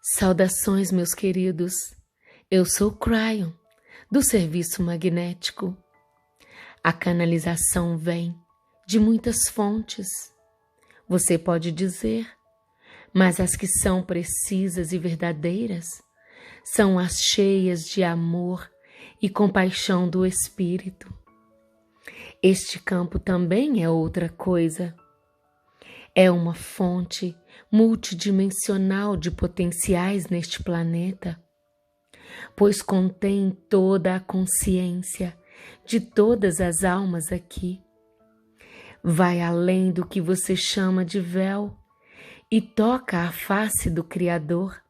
Saudações, meus queridos. Eu sou Cryon, do Serviço Magnético. A canalização vem de muitas fontes, você pode dizer, mas as que são precisas e verdadeiras são as cheias de amor e compaixão do Espírito. Este campo também é outra coisa. É uma fonte multidimensional de potenciais neste planeta, pois contém toda a consciência de todas as almas aqui. Vai além do que você chama de véu e toca a face do Criador.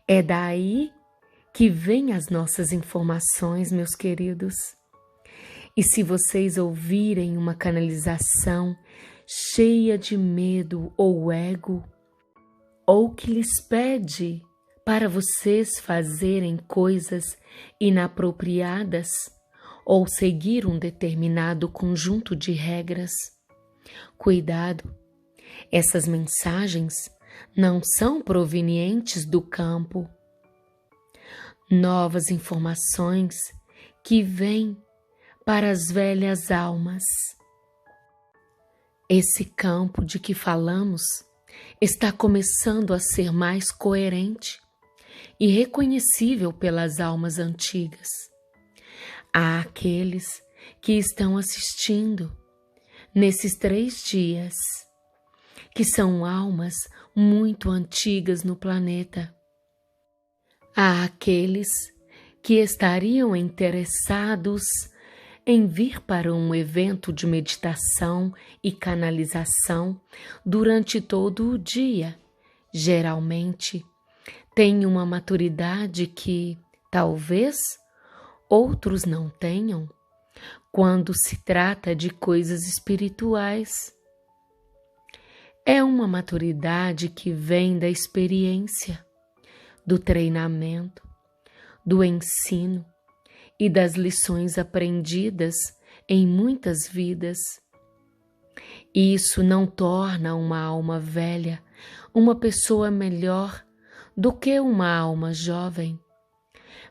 É daí que vêm as nossas informações, meus queridos. E se vocês ouvirem uma canalização cheia de medo ou ego, ou que lhes pede para vocês fazerem coisas inapropriadas ou seguir um determinado conjunto de regras, cuidado, essas mensagens não são provenientes do campo. Novas informações que vêm para as velhas almas. Esse campo de que falamos está começando a ser mais coerente e reconhecível pelas almas antigas. Há aqueles que estão assistindo nesses 3 dias, que são almas muito antigas no planeta. Há aqueles que estariam interessados em vir para um evento de meditação e canalização durante todo o dia. Geralmente, têm uma maturidade que, talvez, outros não tenham, quando se trata de coisas espirituais. É uma maturidade que vem da experiência, do treinamento, do ensino e das lições aprendidas em muitas vidas. Isso não torna uma alma velha uma pessoa melhor do que uma alma jovem,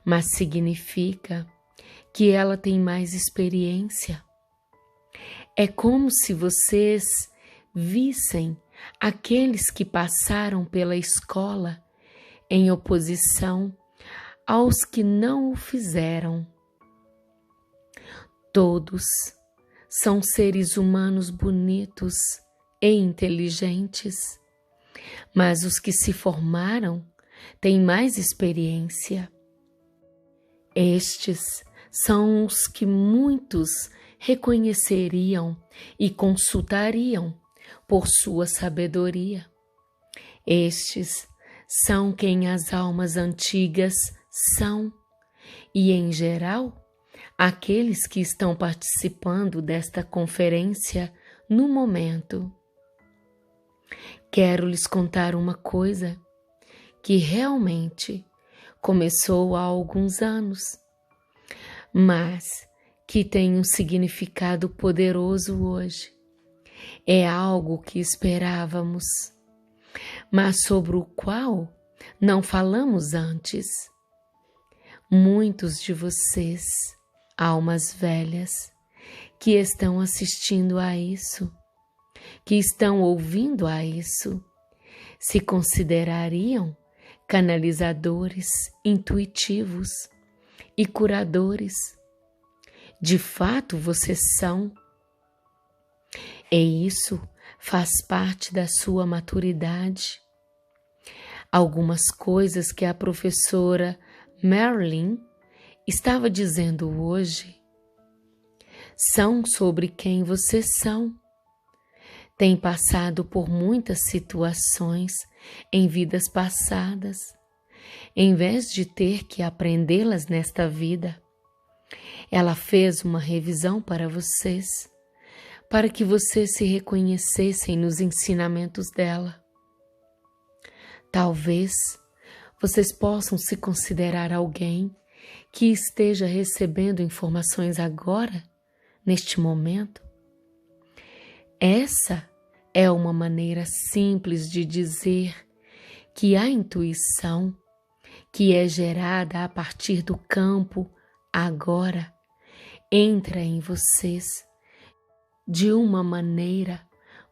mas significa que ela tem mais experiência. É como se vocês vissem aqueles que passaram pela escola em oposição aos que não o fizeram. Todos são seres humanos bonitos e inteligentes, mas os que se formaram têm mais experiência. Estes são os que muitos reconheceriam e consultariam por sua sabedoria. Estes são quem as almas antigas são e, em geral, aqueles que estão participando desta conferência no momento. Quero lhes contar uma coisa que realmente começou há alguns anos, mas que tem um significado poderoso hoje. É algo que esperávamos, mas sobre o qual não falamos antes. Muitos de vocês, almas velhas, que estão assistindo a isso, que estão ouvindo a isso, se considerariam canalizadores intuitivos e curadores. De fato, vocês são. E isso faz parte da sua maturidade. Algumas coisas que a professora Marilyn estava dizendo hoje são sobre quem vocês são. Têm passado por muitas situações em vidas passadas. Em vez de ter que aprendê-las nesta vida, ela fez uma revisão para vocês, para que vocês se reconhecessem nos ensinamentos dela. Talvez vocês possam se considerar alguém que esteja recebendo informações agora, neste momento. Essa é uma maneira simples de dizer que a intuição, que é gerada a partir do campo agora, entra em vocês de uma maneira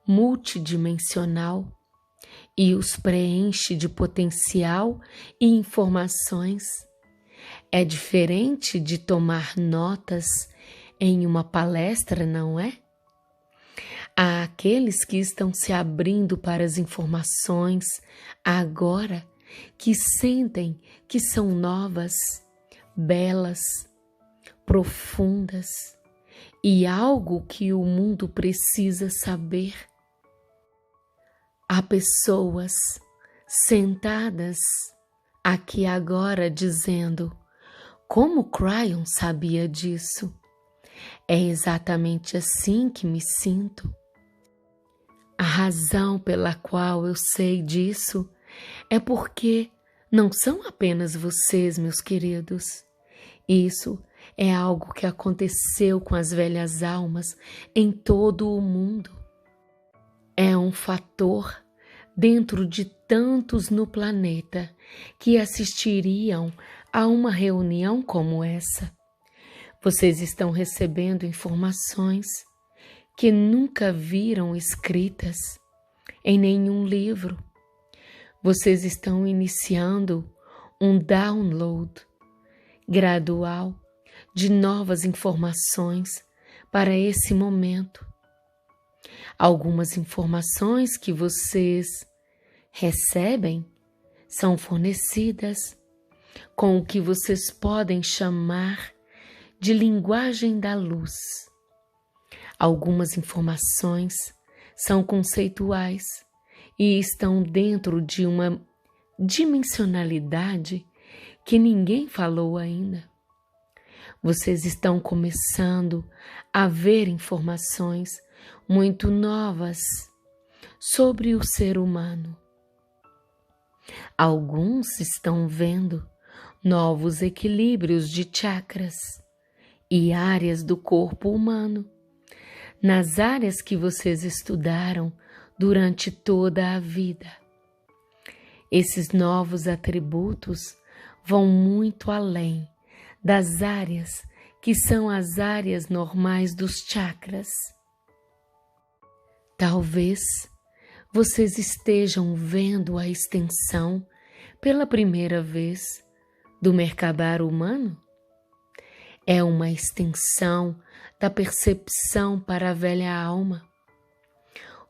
multidimensional e os preenche de potencial e informações. É diferente de tomar notas em uma palestra, não é? Há aqueles que estão se abrindo para as informações agora, que sentem que são novas, belas, profundas e algo que o mundo precisa saber. Há pessoas sentadas aqui agora dizendo: como Cryon sabia disso? É exatamente assim que me sinto. A razão pela qual eu sei disso é porque não são apenas vocês, meus queridos. Isso é algo que aconteceu com as velhas almas em todo o mundo. É um fator dentro de tantos no planeta que assistiriam a uma reunião como essa. Vocês estão recebendo informações que nunca viram escritas em nenhum livro. Vocês estão iniciando um download gradual de novas informações para esse momento. Algumas informações que vocês recebem são fornecidas com o que vocês podem chamar de linguagem da luz. Algumas informações são conceituais e estão dentro de uma dimensionalidade que ninguém falou ainda. Vocês estão começando a ver informações muito novas sobre o ser humano. Alguns estão vendo novos equilíbrios de chakras e áreas do corpo humano, nas áreas que vocês estudaram durante toda a vida. Esses novos atributos vão muito além das áreas que são as áreas normais dos chakras. Talvez vocês estejam vendo a extensão pela primeira vez do Merkabah humano. É uma extensão da percepção para a velha alma.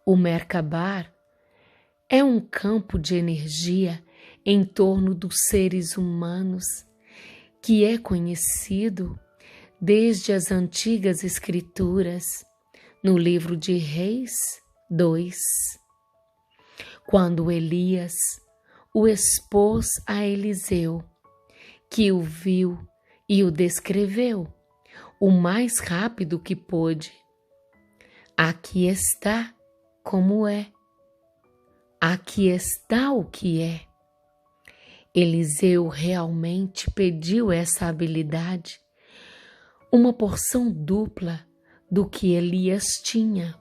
O Merkabah é um campo de energia em torno dos seres humanos que é conhecido desde as antigas escrituras, no livro de Reis 2, quando Elias o expôs a Eliseu, que o viu e o descreveu o mais rápido que pôde. Aqui está como é. Aqui está o que é. Eliseu realmente pediu essa habilidade, uma porção dupla do que Elias tinha.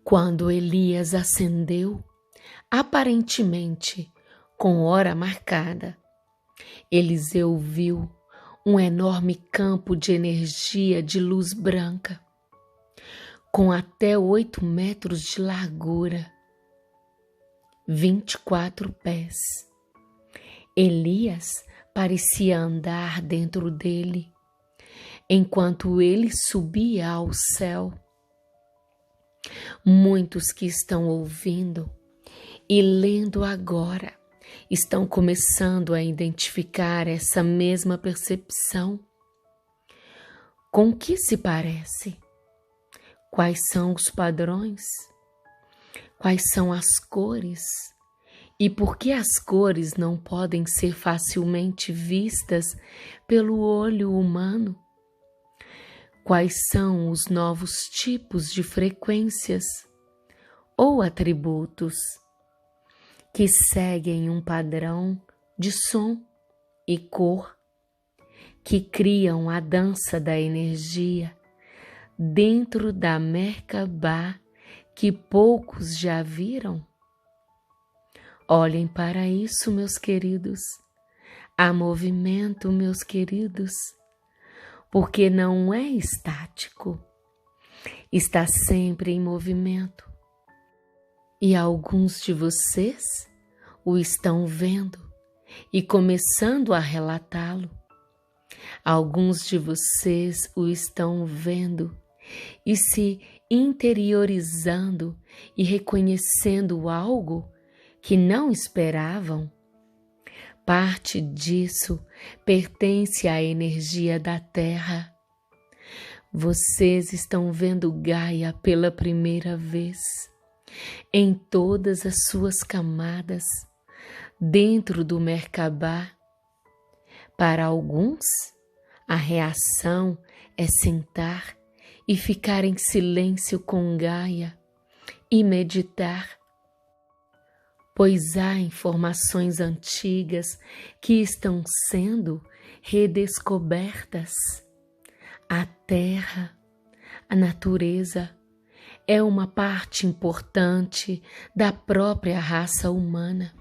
Quando Elias ascendeu, aparentemente com hora marcada, Eliseu viu um enorme campo de energia de luz branca, com até 8 metros de largura, 24 pés. Elias parecia andar dentro dele, enquanto ele subia ao céu. Muitos que estão ouvindo e lendo agora estão começando a identificar essa mesma percepção. Com que se parece? Quais são os padrões? Quais são as cores? E por que as cores não podem ser facilmente vistas pelo olho humano? Quais são os novos tipos de frequências ou atributos que seguem um padrão de som e cor, que criam a dança da energia dentro da Merkabah que poucos já viram? Olhem para isso, meus queridos. Há movimento, meus queridos, porque não é estático, está sempre em movimento. E alguns de vocês o estão vendo e começando a relatá-lo. Alguns de vocês o estão vendo e se interiorizando e reconhecendo algo que não esperavam. Parte disso pertence à energia da Terra. Vocês estão vendo Gaia pela primeira vez, em todas as suas camadas, dentro do Merkabah. Para alguns, a reação é sentar e ficar em silêncio com Gaia e meditar, pois há informações antigas que estão sendo redescobertas. A Terra, a natureza, é uma parte importante da própria raça humana.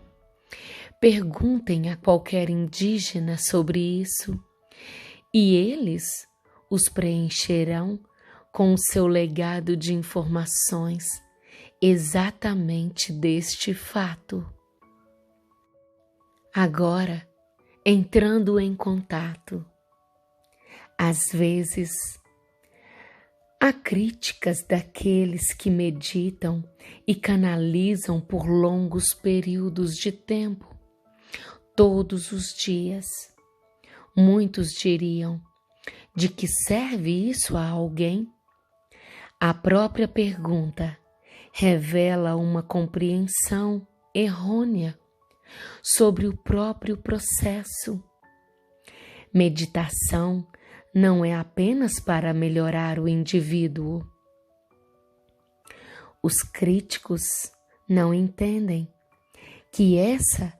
Perguntem a qualquer indígena sobre isso e eles os preencherão com o seu legado de informações exatamente deste fato. Agora, entrando em contato, às vezes, há críticas daqueles que meditam e canalizam por longos períodos de tempo, todos os dias. Muitos diriam: de que serve isso a alguém? A própria pergunta revela uma compreensão errônea sobre o próprio processo. Meditação não é apenas para melhorar o indivíduo. Os críticos não entendem que essa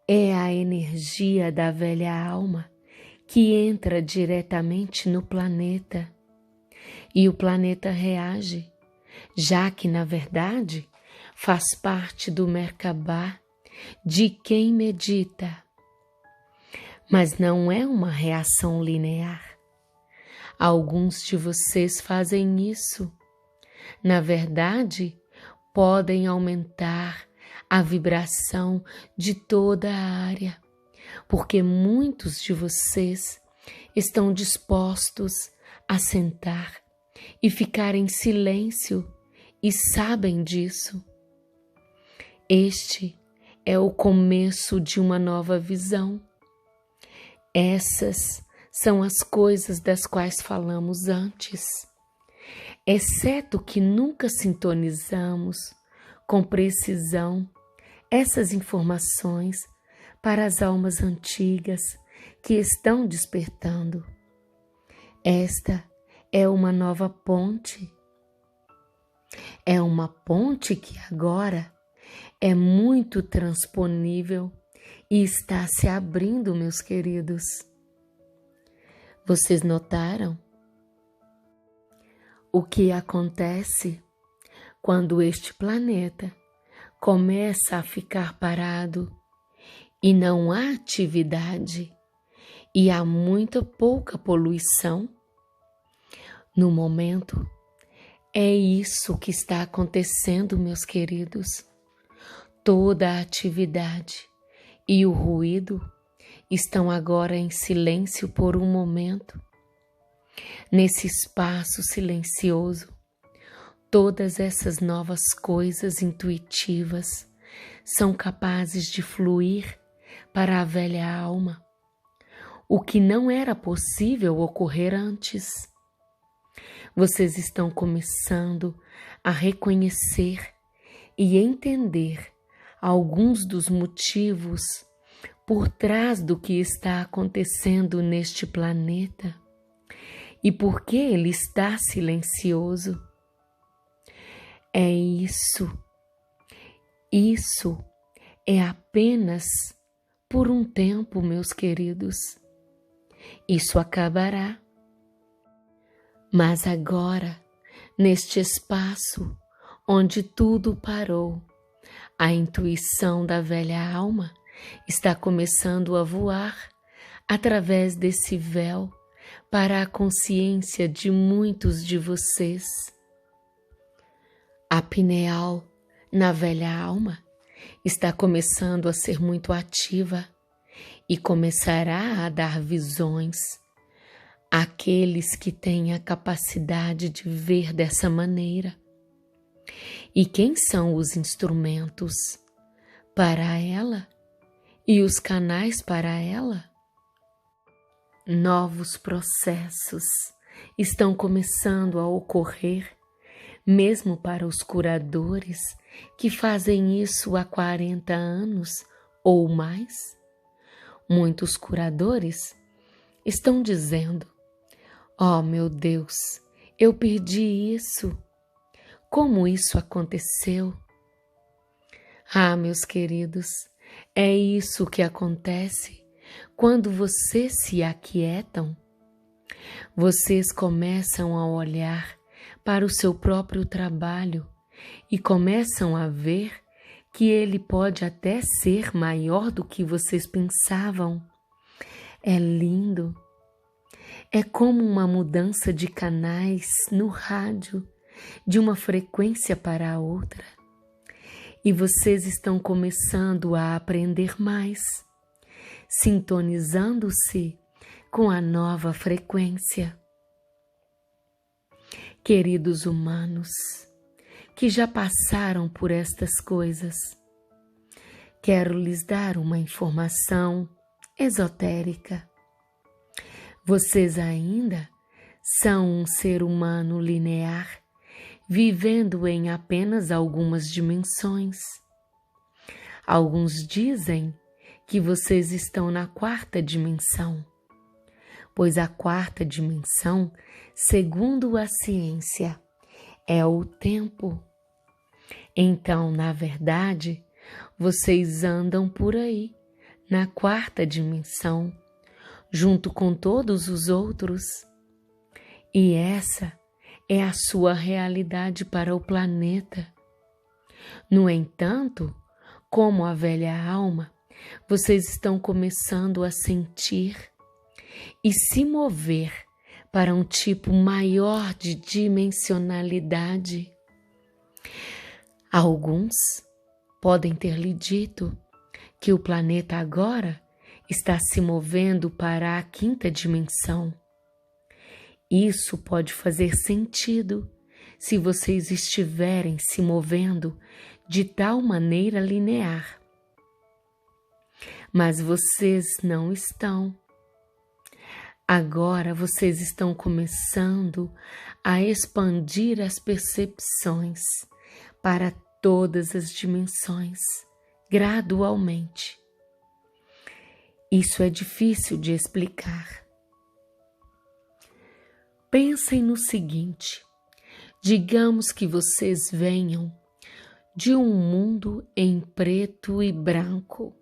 é a energia da velha alma que entra diretamente no planeta e o planeta reage, já que, na verdade, faz parte do Merkabah de quem medita. Mas não é uma reação linear. Alguns de vocês fazem isso. Na verdade, podem aumentar a vibração de toda a área, porque muitos de vocês estão dispostos a sentar e ficar em silêncio e sabem disso. Este é o começo de uma nova visão. Essas são as coisas das quais falamos antes, exceto que nunca sintonizamos com precisão essas informações para as almas antigas que estão despertando. Esta é uma nova ponte. É uma ponte que agora é muito transponível e está se abrindo, meus queridos. Vocês notaram o que acontece quando este planeta começa a ficar parado e não há atividade e há muito pouca poluição? No momento, é isso que está acontecendo, meus queridos. Toda a atividade e o ruído estão agora em silêncio por um momento. Nesse espaço silencioso, todas essas novas coisas intuitivas são capazes de fluir para a velha alma, o que não era possível ocorrer antes. Vocês estão começando a reconhecer e entender alguns dos motivos por trás do que está acontecendo neste planeta e por que ele está silencioso. É isso. Isso é apenas por um tempo, meus queridos. Isso acabará. Mas agora, neste espaço onde tudo parou, A intuição da velha alma está começando a voar através desse véu para a consciência de muitos de vocês. A pineal na velha alma está começando a ser muito ativa e começará a dar visões àqueles que têm a capacidade de ver dessa maneira. E quem são os instrumentos para ela e os canais para ela? Novos processos estão começando a ocorrer, mesmo para os curadores que fazem isso há 40 anos ou mais. Muitos curadores estão dizendo: "Oh, meu Deus, eu perdi isso. Como isso aconteceu?" Ah, meus queridos, é isso que acontece quando vocês se aquietam. Vocês começam a olhar para o seu próprio trabalho e começam a ver que ele pode até ser maior do que vocês pensavam. É lindo. É como uma mudança de canais no rádio, de uma frequência para a outra. E vocês estão começando a aprender mais, sintonizando-se com a nova frequência. Queridos humanos, que já passaram por estas coisas, quero lhes dar uma informação esotérica. Vocês ainda são um ser humano linear, vivendo em apenas algumas dimensões. Alguns dizem que vocês estão na 4ª dimensão, pois a 4ª dimensão, segundo a ciência, é o tempo. Então, na verdade, vocês andam por aí, na 4ª dimensão, junto com todos os outros. E essa é a sua realidade para o planeta. No entanto, como a velha alma, vocês estão começando a sentir e se mover para um tipo maior de dimensionalidade. Alguns podem ter lhe dito que o planeta agora está se movendo para a 5ª dimensão. Isso pode fazer sentido se vocês estiverem se movendo de tal maneira linear. Mas vocês não estão. Agora vocês estão começando a expandir as percepções para todas as dimensões, gradualmente. Isso é difícil de explicar. Pensem no seguinte: digamos que vocês venham de um mundo em preto e branco.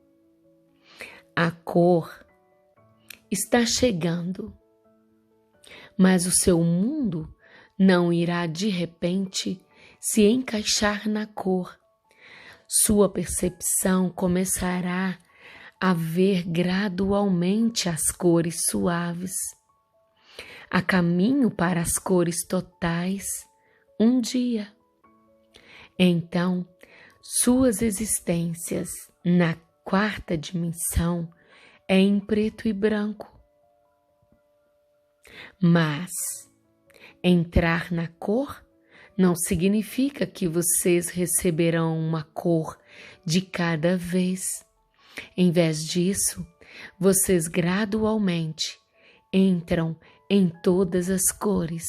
A cor está chegando, mas o seu mundo não irá de repente se encaixar na cor. Sua percepção começará a ver gradualmente as cores suaves, a caminho para as cores totais um dia. Então, suas existências na 4ª dimensão é em preto e branco. Mas entrar na cor não significa que vocês receberão uma cor de cada vez. Em vez disso, vocês gradualmente entram em todas as cores.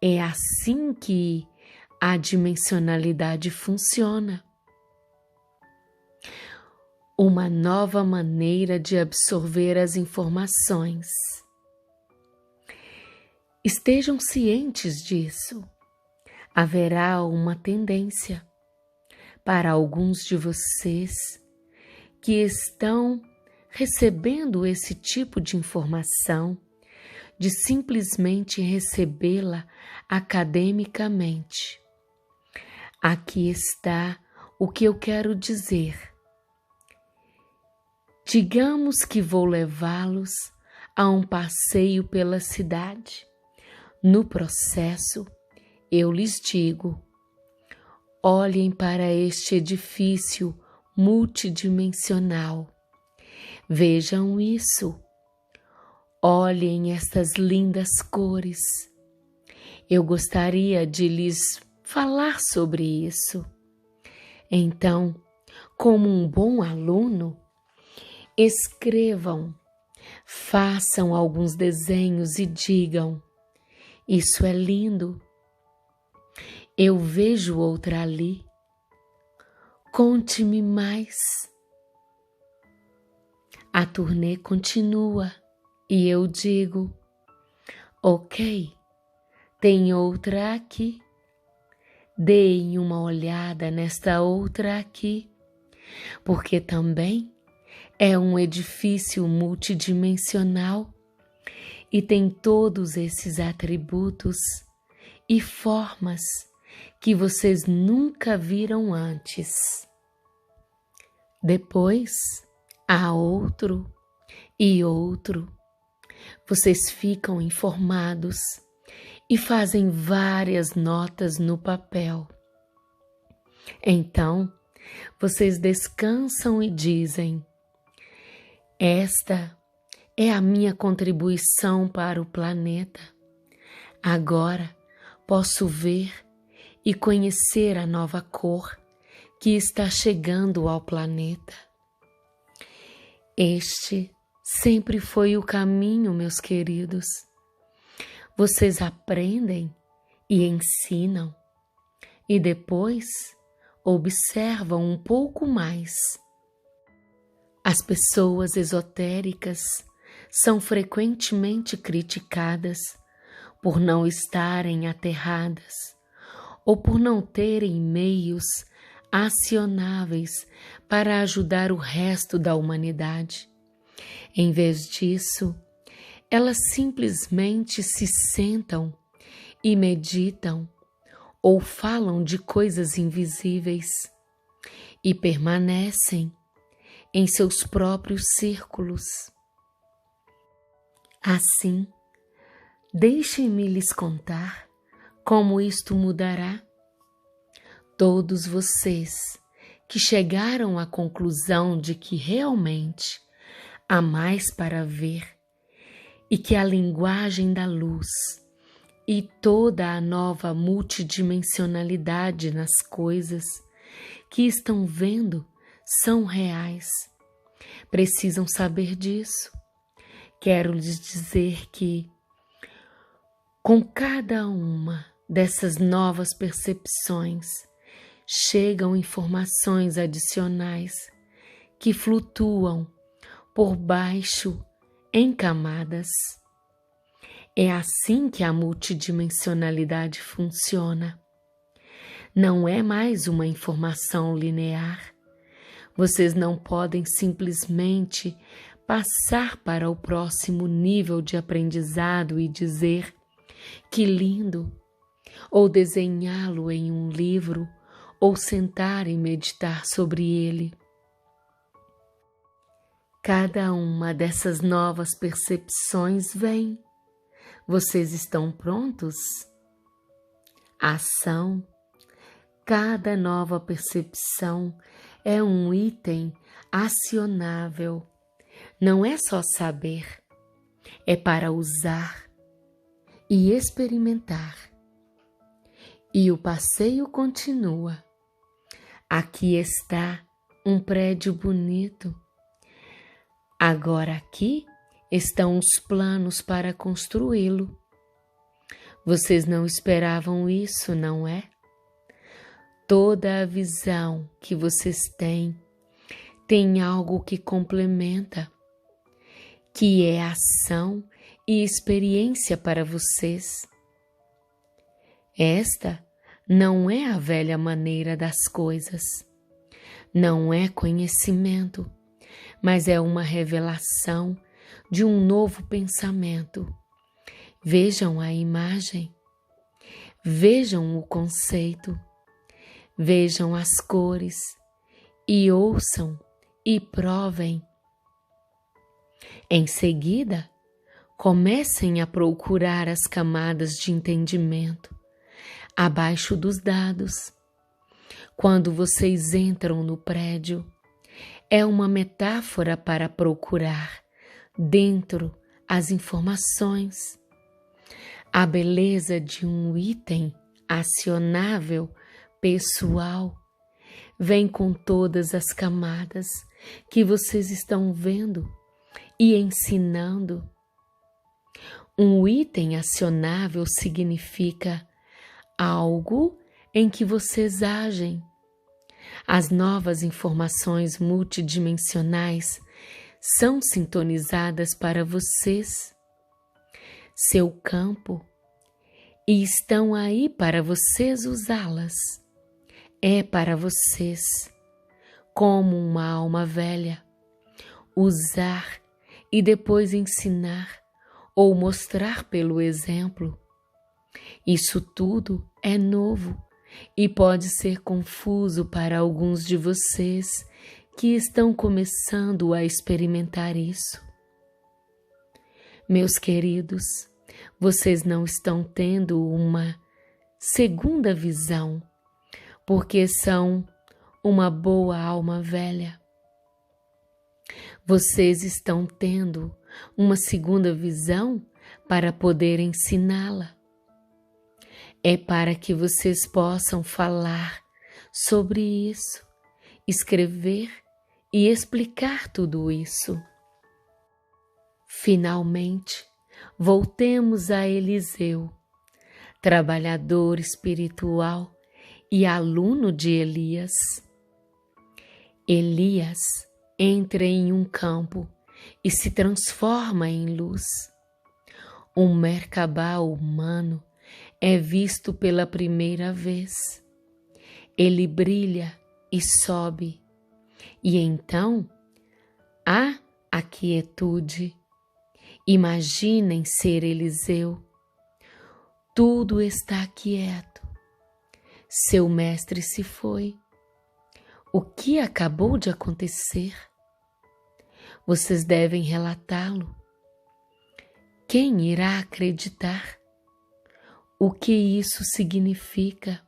É assim que a dimensionalidade funciona. Uma nova maneira de absorver as informações. Estejam cientes disso. Haverá uma tendência para alguns de vocês que estão recebendo esse tipo de informação de simplesmente recebê-la academicamente. Aqui está o que eu quero dizer. Digamos que vou levá-los a um passeio pela cidade. No processo, eu lhes digo: olhem para este edifício multidimensional. Vejam isso. Olhem estas lindas cores. Eu gostaria de lhes falar sobre isso. Então, como um bom aluno, escrevam, façam alguns desenhos e digam: isso é lindo. Eu vejo outra ali. Conte-me mais. A turnê continua e eu digo: ok, tem outra aqui. Deem uma olhada nesta outra aqui, porque também é um edifício multidimensional e tem todos esses atributos e formas que vocês nunca viram antes. Depois, há outro e outro. Vocês ficam informados e fazem várias notas no papel. Então, vocês descansam e dizem: esta é a minha contribuição para o planeta. Agora posso ver e conhecer a nova cor que está chegando ao planeta. Este sempre foi o caminho, meus queridos. Vocês aprendem e ensinam e depois observam um pouco mais. As pessoas esotéricas são frequentemente criticadas por não estarem aterradas ou por não terem meios acionáveis para ajudar o resto da humanidade. Em vez disso, elas simplesmente se sentam e meditam ou falam de coisas invisíveis e permanecem em seus próprios círculos. Assim, deixem-me lhes contar como isto mudará. Todos vocês que chegaram à conclusão de que realmente há mais para ver e que a linguagem da luz e toda a nova multidimensionalidade nas coisas que estão vendo são reais, precisam saber disso. Quero lhes dizer que, com cada uma dessas novas percepções, chegam informações adicionais que flutuam por baixo em camadas. É assim que a multidimensionalidade funciona. Não é mais uma informação linear. Vocês não podem simplesmente passar para o próximo nível de aprendizado e dizer: que lindo! Ou desenhá-lo em um livro, ou sentar e meditar sobre ele. Cada uma dessas novas percepções vem. Vocês estão prontos? Ação. Cada nova percepção é um item acionável. Não é só saber, é para usar e experimentar. E o passeio continua. Aqui está um prédio bonito. Agora aqui estão os planos para construí-lo. Vocês não esperavam isso, não é? Toda a visão que vocês têm tem algo que complementa, que é ação e experiência para vocês. Esta não é a velha maneira das coisas, não é conhecimento, mas é uma revelação de um novo pensamento. Vejam a imagem, vejam o conceito, Vejam as cores e ouçam e provem. Em seguida, comecem a procurar as camadas de entendimento abaixo dos dados. Quando vocês entram no prédio, é uma metáfora para procurar dentro as informações. A beleza de um item acionável pessoal vem com todas as camadas que vocês estão vendo e ensinando. Um item acionável significa algo em que vocês agem. As novas informações multidimensionais são sintonizadas para vocês, seu campo, e estão aí para vocês usá-las. É para vocês, como uma alma velha, usar e depois ensinar ou mostrar pelo exemplo. Isso tudo é novo e pode ser confuso para alguns de vocês que estão começando a experimentar isso. Meus queridos, vocês não estão tendo uma segunda visão, porque são uma boa alma velha. Vocês estão tendo uma segunda visão para poder ensiná-la. É para que vocês possam falar sobre isso, escrever e explicar tudo isso. Finalmente, voltemos a Eliseu, trabalhador espiritual e aluno de Elias. Elias entra em um campo e se transforma em luz. Um Merkabah humano é visto pela primeira vez. Ele brilha e sobe, e então há a quietude. Imaginem ser Eliseu. Tudo está quieto. Seu mestre se foi. O que acabou de acontecer? Vocês devem relatá-lo. Quem irá acreditar? O que isso significa?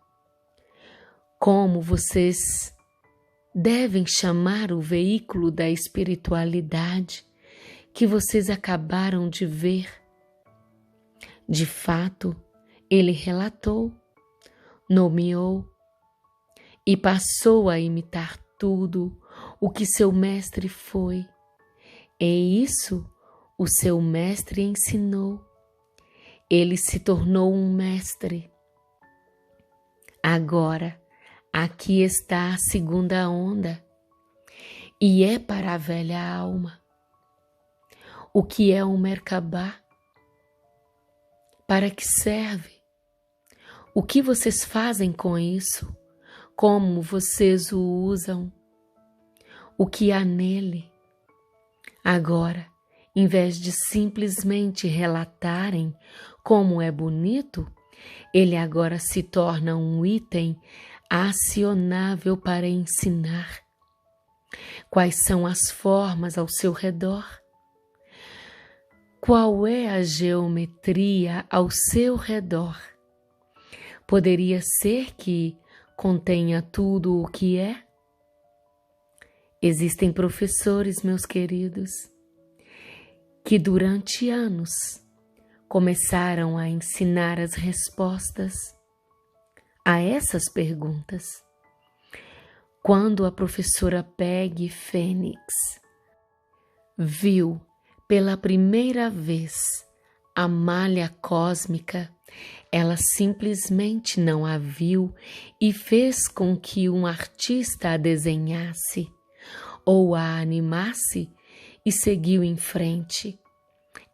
Como vocês devem chamar o veículo da espiritualidade que vocês acabaram de ver? De fato, ele relatou, nomeou e passou a imitar tudo o que seu mestre foi. E isso o seu mestre ensinou. Ele se tornou um mestre. Agora, aqui está a segunda onda, e é para a velha alma. O que é um Merkabah? Para que serve? O que vocês fazem com isso? Como vocês o usam? O que há nele? Agora, em vez de simplesmente relatarem como é bonito, ele agora se torna um item acionável para ensinar. Quais são as formas ao seu redor? Qual é a geometria ao seu redor? Poderia ser que contenha tudo o que é? Existem professores, meus queridos, que durante anos começaram a ensinar as respostas a essas perguntas. Quando a professora Peggy Fênix viu pela primeira vez a malha cósmica, ela simplesmente não a viu e fez com que um artista a desenhasse ou a animasse e seguiu em frente.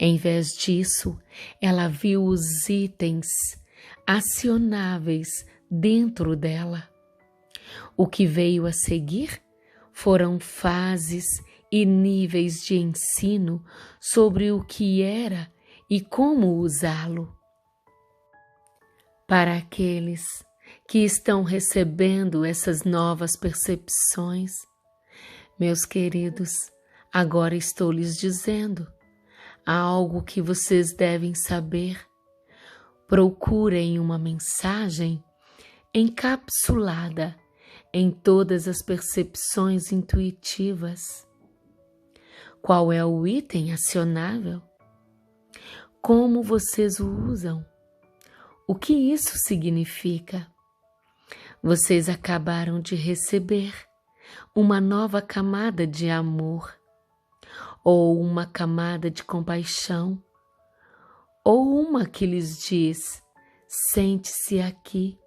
Em vez disso, ela viu os itens acionáveis dentro dela. O que veio a seguir foram fases e níveis de ensino sobre o que era e como usá-lo. Para aqueles que estão recebendo essas novas percepções. Meus queridos, agora estou lhes dizendo algo que vocês devem saber. Procurem uma mensagem encapsulada em todas as percepções intuitivas. Qual é o item acionável? Como vocês o usam? O que isso significa? Vocês acabaram de receber uma nova camada de amor, ou uma camada de compaixão, ou uma que lhes diz: sente-se aqui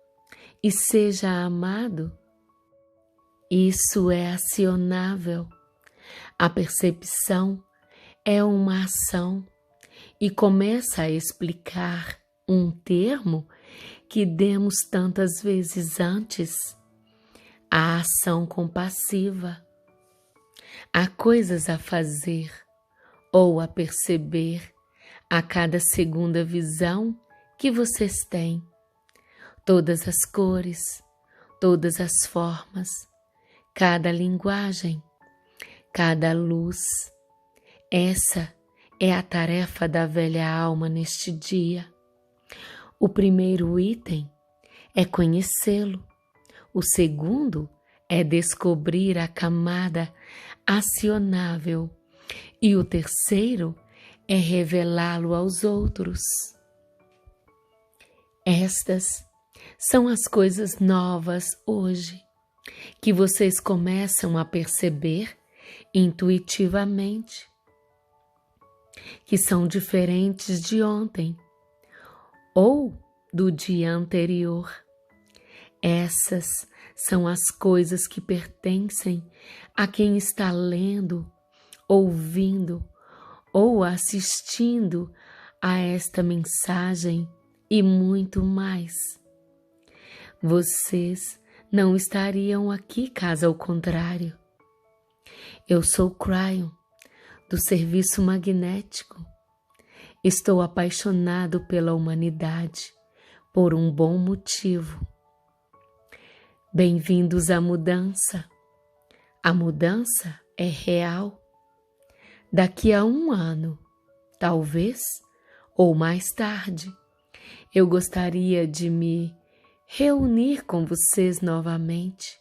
e seja amado. Isso é acionável. A percepção é uma ação e começa a explicar um termo que demos tantas vezes antes: a ação compassiva. Há coisas a fazer ou a perceber a cada segunda visão que vocês têm. Todas as cores, todas as formas, cada linguagem, cada luz. Essa é a tarefa da velha alma neste dia. O primeiro item é conhecê-lo. O segundo é descobrir a camada acionável. E o terceiro é revelá-lo aos outros. Estas são as coisas novas hoje, que vocês começam a perceber intuitivamente, que são diferentes de ontem ou do dia anterior. Essas são as coisas que pertencem a quem está lendo, ouvindo ou assistindo a esta mensagem e muito mais. Vocês não estariam aqui caso ao contrário. Eu sou Cryon, do Serviço Magnético. Estou apaixonado pela humanidade por um bom motivo. Bem-vindos à mudança. A mudança é real. Daqui a 1 ano, talvez, ou mais tarde, eu gostaria de me reunir com vocês novamente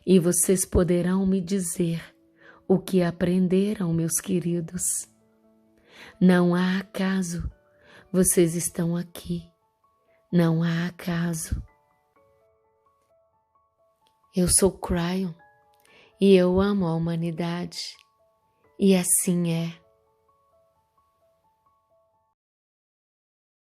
e vocês poderão me dizer o que aprenderam, meus queridos. Não há acaso, vocês estão aqui. Não há acaso. Eu sou Cryon e eu amo a humanidade, e assim é.